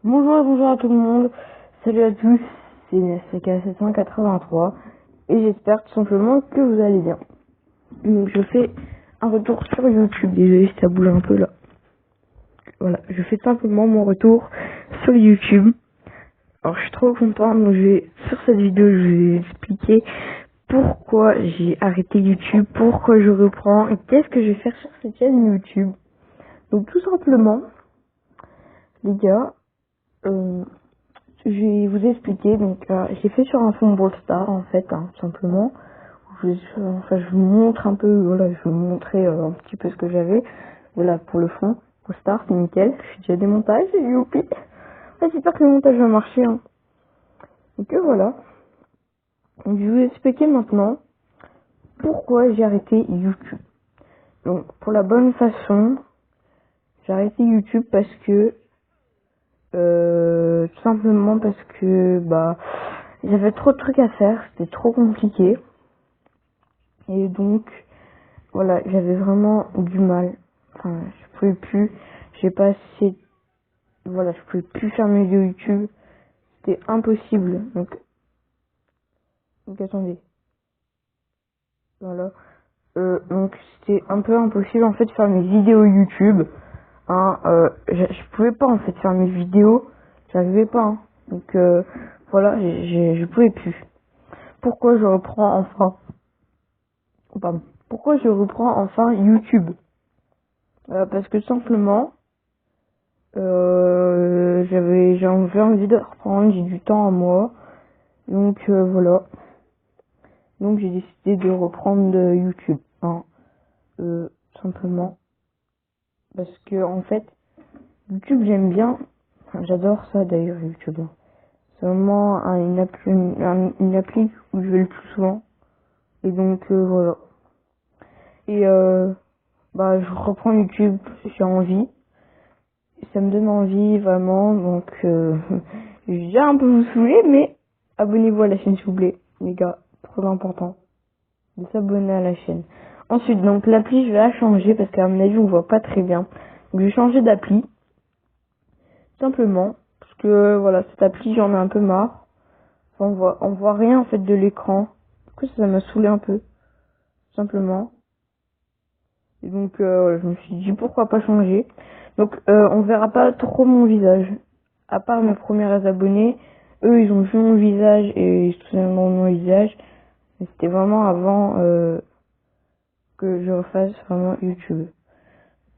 Bonjour et bonjour à tout le monde, salut à tous, c'est NSK783 et j'espère tout simplement que vous allez bien. Donc je fais un retour sur YouTube, désolé si ça bouge un peu là. Voilà, je fais simplement mon retour sur YouTube. Alors je suis trop content, donc sur cette vidéo je vais expliquer pourquoi j'ai arrêté YouTube, pourquoi je reprends et qu'est-ce que je vais faire sur cette chaîne YouTube. Donc tout simplement, les gars, je vais vous expliquer. Donc, j'ai fait sur un fond Brawl Stars en fait, tout simplement. Je vous montre un peu, voilà, je vais vous montrer un petit peu ce que j'avais. Voilà, pour le fond Brawl Stars, c'est nickel. Je fais déjà des montages, youpi. Ouais, j'espère que le montage va marcher. Hein. Donc voilà. Donc, je vais vous expliquer maintenant pourquoi j'ai arrêté YouTube. Donc, pour la bonne façon, j'ai arrêté YouTube parce que tout simplement parce que j'avais trop de trucs à faire, c'était trop compliqué. Et donc, voilà, j'avais vraiment du mal. Enfin, je pouvais plus. J'ai pas assez. Voilà, je pouvais plus faire mes vidéos YouTube. C'était impossible. Donc attendez. Voilà. Donc c'était un peu impossible en fait de faire mes vidéos YouTube. Hein, je pouvais pas en fait faire mes vidéos. J'arrivais pas. Hein. Donc voilà, je pouvais plus. Pourquoi je reprends enfin. Oh, pardon. Pourquoi je reprends enfin YouTube? Parce que tout simplement. J'ai envie de reprendre, j'ai du temps à moi. Donc voilà. Donc j'ai décidé de reprendre de YouTube. Hein. Simplement. Parce que en fait, YouTube j'aime bien. Enfin, j'adore ça d'ailleurs YouTube. Hein. C'est vraiment une appli où je vais le plus souvent. Et donc voilà. Et je reprends YouTube, j'ai envie. Ça me donne envie vraiment. Donc j'ai un peu vous saoulé, mais abonnez-vous à la chaîne s'il vous plaît, les gars, trop important de s'abonner à la chaîne. Ensuite, donc l'appli, je vais la changer parce qu'à mon avis, on voit pas très bien. Donc je vais changer d'appli, simplement, parce que voilà, cette appli, j'en ai un peu marre. Enfin, on voit rien en fait de l'écran. Du coup, ça m'a saoulé un peu, simplement. Et donc, je me suis dit pourquoi pas changer. Donc, on verra pas trop mon visage, à part mes premiers abonnés. Eux, ils ont vu mon visage et ils se souviennent de mon visage. Mais c'était vraiment avant que je refasse vraiment YouTube.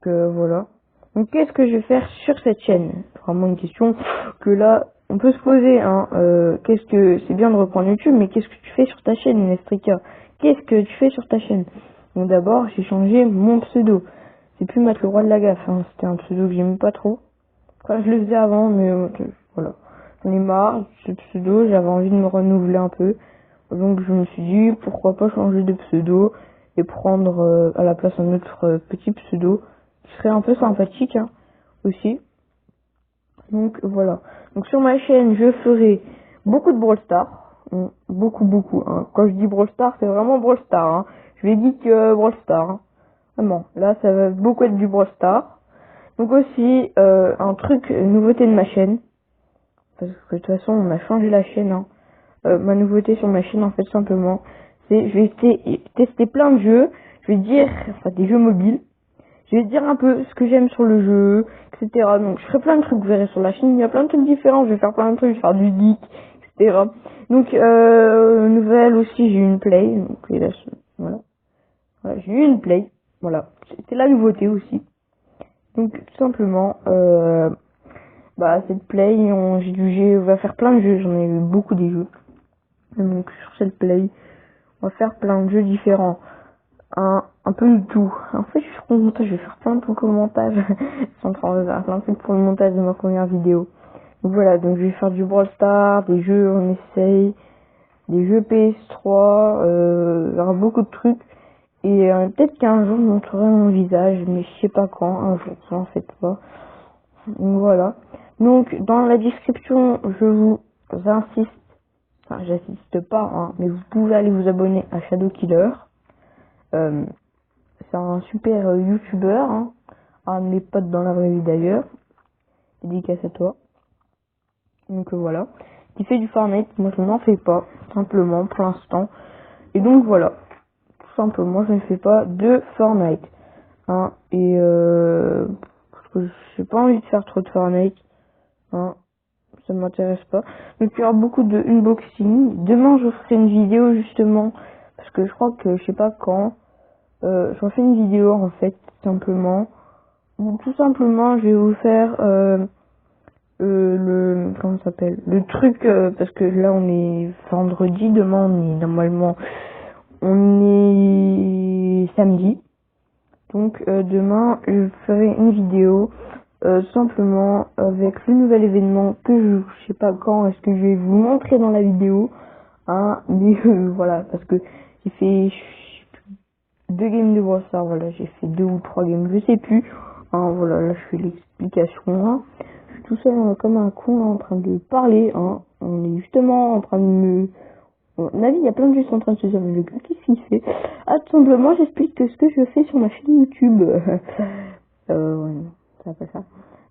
Donc voilà. Donc qu'est-ce que je vais faire sur cette chaîne? Vraiment une question que là, on peut se poser. Hein. Qu'est-ce que c'est bien de reprendre YouTube, mais qu'est-ce que tu fais sur ta chaîne, Nestrika? Qu'est-ce que tu fais sur ta chaîne? Donc d'abord, j'ai changé mon pseudo. C'est plus Matt le roi de la gaffe. Hein. C'était un pseudo que j'aimais pas trop. Enfin, je le faisais avant, mais voilà. J'en ai marre de ce pseudo. J'avais envie de me renouveler un peu. Donc je me suis dit pourquoi pas changer de pseudo et prendre à la place un autre petit pseudo qui serait un peu sympathique hein, aussi. Donc voilà. Donc sur ma chaîne je ferai beaucoup de Brawl Stars. Beaucoup. Hein. Quand je dis Brawl Stars c'est vraiment Brawl Stars. Hein. Je vais dire que Brawl Stars. Hein. Vraiment. Là ça va beaucoup être du Brawl Stars. Donc aussi un truc, une nouveauté de ma chaîne. Parce que de toute façon on a changé la chaîne. Hein. Ma nouveauté sur ma chaîne en fait simplement c'est je vais tester plein de jeux, je vais dire enfin des jeux mobiles, je vais dire un peu ce que j'aime sur le jeu, etc. Donc je ferai plein de trucs, vous verrez sur la chaîne il y a plein de trucs différents, je vais faire plein de trucs, je vais faire du geek, etc. Donc nouvelle aussi j'ai eu une play, donc voilà, j'ai eu une play, voilà, c'était la nouveauté aussi. Donc tout simplement cette play on va faire plein de jeux, j'en ai eu beaucoup des jeux. Donc sur cette play, on va faire plein de jeux différents. Un peu de tout. En fait, je suis trop montage, je vais faire plein de trucs au montage. Je suis en train de faire plein de trucs pour le montage de ma première vidéo. Donc voilà, donc je vais faire du Brawl Stars, des jeux on essaye, des jeux PS3, il y aura beaucoup de trucs. Et peut-être qu'un jour je montrerai mon visage, mais je sais pas quand, un jour, ça en fait pas. Donc voilà. Donc dans la description, je vous insiste, enfin j'insiste pas, hein, mais vous pouvez aller vous abonner à Shadow Killer. C'est un super youtubeur, hein, un de mes potes dans la vraie vie d'ailleurs. Dédicace à toi. Donc voilà. Qui fait du Fortnite, moi je n'en fais pas, simplement pour l'instant. Et donc voilà. Tout simplement, je ne fais pas de Fortnite. Hein. Et parce que j'ai pas envie de faire trop de Fortnite. Hein. Ça m'intéresse pas. Donc il y aura beaucoup de unboxing. Demain je ferai une vidéo justement. Parce que je crois que je sais pas quand. J'en fais une vidéo en fait, simplement. Ou tout simplement je vais vous faire comment ça s'appelle, le truc, parce que là on est vendredi, demain on est normalement samedi, donc demain je ferai une vidéo simplement avec le nouvel événement que je sais pas quand est-ce que je vais vous montrer dans la vidéo, hein, mais voilà, parce que j'ai fait 2 games de Brawl Stars, voilà, j'ai fait 2 ou 3 games, je sais plus, hein, voilà, là je fais l'explication, hein. Je suis tout seul comme un con là, en train de parler, hein. On est justement en train de me... mon avis, il y a plein de gens qui sont en train de se dire, mais le gars, qu'est-ce qu'il fait? Ah, tout simplement, j'explique ce que je fais sur ma chaîne YouTube. Ouais, ça s'appelle ça.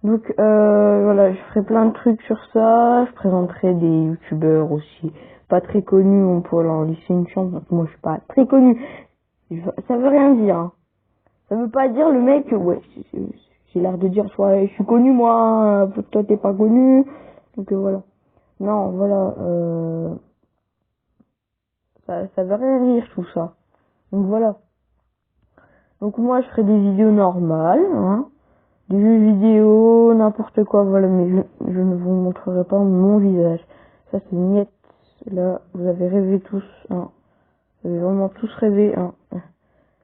Donc, voilà, je ferai plein de trucs sur ça, je présenterai des youtubeurs aussi, pas très connus, on pourrait leur laisser une chance, donc moi je suis pas très connu. Ça veut rien dire, hein. Ça veut pas dire le mec, ouais, j'ai l'air de dire, soit je suis connu moi, toi t'es pas connu, donc voilà. Non, voilà, ça veut rien dire tout ça. Donc voilà. Donc moi je ferai des vidéos normales, hein, des jeux vidéo, n'importe quoi, voilà, mais je ne vous montrerai pas mon visage. Ça c'est niette, là, vous avez rêvé tous, hein. Vous avez vraiment tous rêvé, hein.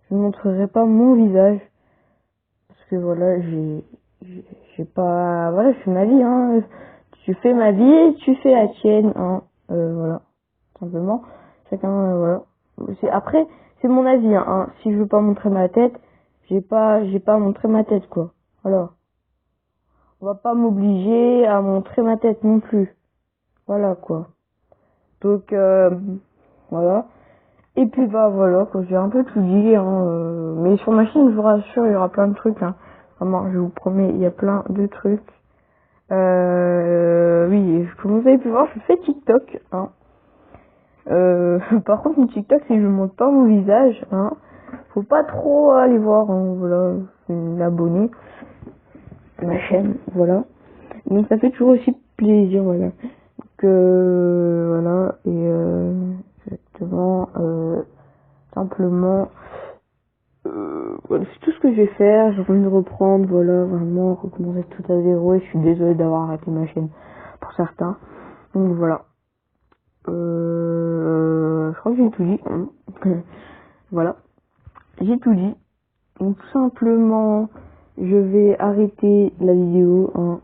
Je ne montrerai pas mon visage. Parce que voilà, j'ai pas, voilà, je fais ma vie, hein. Tu fais ma vie, tu fais la tienne, hein. Voilà. Simplement. Chacun, voilà. Après, c'est mon avis, hein. Si je veux pas montrer ma tête, j'ai pas à montrer ma tête, quoi. Voilà. On va pas m'obliger à montrer ma tête non plus. Voilà, quoi. Donc, voilà. Et puis bah voilà, quoi, j'ai un peu tout dit, hein, mais sur ma chaîne, je vous rassure, il y aura plein de trucs, hein. Vraiment, je vous promets, il y a plein de trucs. Oui, comme vous avez pu voir, je fais TikTok, hein. Par contre, mon TikTok, si je montre pas mon visage, hein, faut pas trop aller voir, hein, voilà, l'abonné à ma chaîne, voilà. Donc ça fait toujours aussi plaisir, voilà. Donc voilà, et exactement, simplement, voilà, c'est tout ce que je vais faire. J'ai envie de reprendre, voilà, vraiment recommencer tout à zéro. Et je suis désolée d'avoir arrêté ma chaîne pour certains. Donc voilà. Je crois que j'ai tout dit, hein. Voilà, j'ai tout dit. Donc tout simplement, je vais arrêter la vidéo, hein.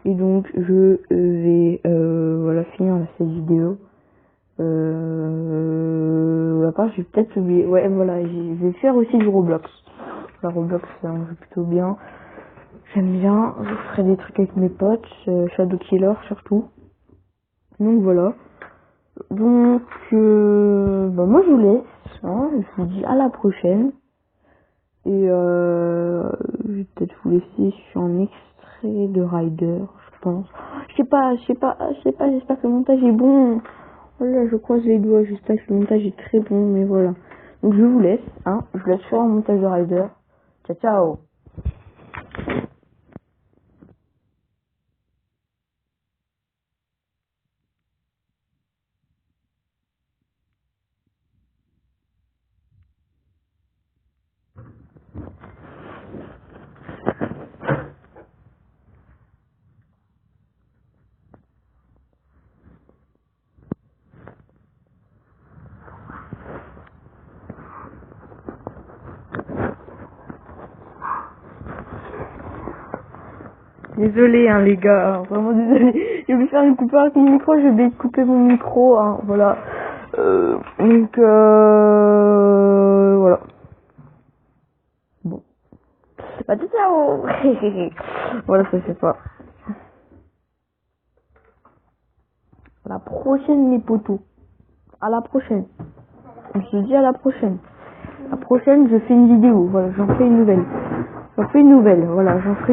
Et donc je vais voilà, finir cette vidéo. À part, j'ai peut-être oublié. Ouais, voilà, je vais faire aussi du Roblox. La Roblox, c'est un jeu plutôt bien. J'aime bien. Je ferai des trucs avec mes potes. Shadow Killer, surtout. Donc, voilà. Donc, bah, moi, je vous laisse. Hein, je vous dis à la prochaine. Et je vais peut-être vous laisser sur un extrait de Rider, je pense. Je sais pas, j'espère que le montage est bon. Voilà, je croise les doigts, j'espère que le montage est très bon, mais voilà. Donc je vous laisse, hein, je vous laisse faire un montage de Rider. Ciao, ciao. Désolé, hein, les gars, hein, vraiment désolé. J'ai voulu faire une coupure avec mon micro, je vais couper mon micro, hein, voilà. Donc, voilà. Bon. Bah, ciao. Voilà, ça c'est pas. À la prochaine, les potos. À la prochaine. On se dit à la prochaine. La prochaine, je fais une vidéo. Voilà, j'en fais une nouvelle. Voilà, j'en ferai